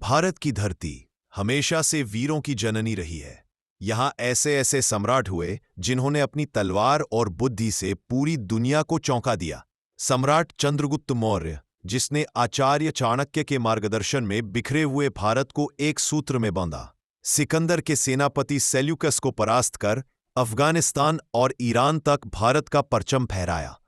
भारत की धरती हमेशा से वीरों की जननी रही है। यहाँ ऐसे ऐसे सम्राट हुए जिन्होंने अपनी तलवार और बुद्धि से पूरी दुनिया को चौंका दिया। सम्राट चंद्रगुप्त मौर्य, जिसने आचार्य चाणक्य के मार्गदर्शन में बिखरे हुए भारत को एक सूत्र में बांधा। सिकंदर के सेनापति सेल्यूकस को परास्त कर अफगानिस्तान और ईरान तक भारत का परचम फहराया।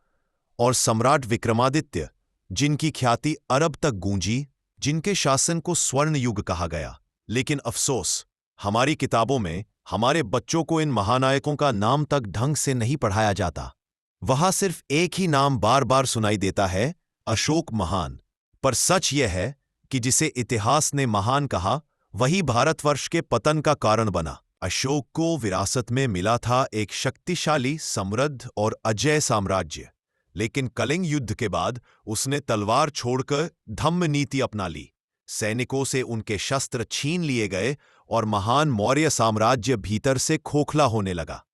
और सम्राट विक्रमादित्य, जिनकी ख्याति अरब तक गूंजी, जिनके शासन को स्वर्ण युग कहा गया। लेकिन अफसोस, हमारी किताबों में हमारे बच्चों को इन महानायकों का नाम तक ढंग से नहीं पढ़ाया जाता। वहां सिर्फ एक ही नाम बार बार सुनाई देता है, अशोक महान। पर सच यह है कि जिसे इतिहास ने महान कहा, वही भारतवर्ष के पतन का कारण बना। अशोक को विरासत में मिला था एक शक्तिशाली, समृद्ध और अजेय साम्राज्य, लेकिन कलिंग युद्ध के बाद उसने तलवार छोड़कर धम्म नीति अपना ली। सैनिकों से उनके शस्त्र छीन लिए गए और महान मौर्य साम्राज्य भीतर से खोखला होने लगा।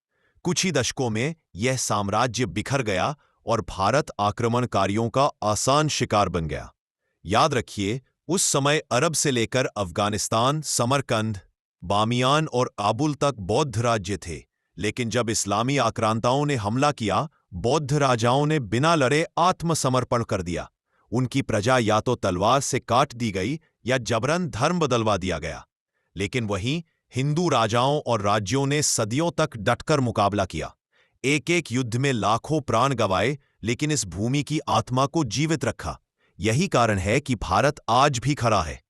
कुछ ही दशकों में यह साम्राज्य बिखर गया और भारत आक्रमणकारियों का आसान शिकार बन गया। याद रखिए, उस समय अरब से लेकर अफगानिस्तान, समरकंद, बामियान और आबुल तक बौद्ध राज्य थे। लेकिन जब इस्लामी आक्रांताओं ने हमला किया, बौद्ध राजाओं ने बिना लड़े आत्मसमर्पण कर दिया। उनकी प्रजा या तो तलवार से काट दी गई या जबरन धर्म बदलवा दिया गया। लेकिन वहीं हिंदू राजाओं और राज्यों ने सदियों तक डटकर मुकाबला किया। एक एक युद्ध में लाखों प्राण गंवाए, लेकिन इस भूमि की आत्मा को जीवित रखा। यही कारण है कि भारत आज भी खड़ा है।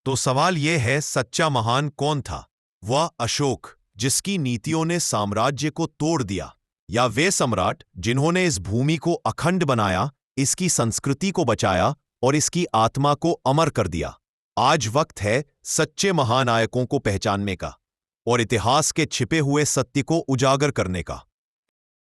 तो सवाल यह है, सच्चा महान कौन था? वह अशोक, जिसकी नीतियों ने साम्राज्य को तोड़ दिया, या वे सम्राट जिन्होंने इस भूमि को अखंड बनाया, इसकी संस्कृति को बचाया और इसकी आत्मा को अमर कर दिया? आज वक्त है सच्चे महानायकों को पहचानने का और इतिहास के छिपे हुए सत्य को उजागर करने का।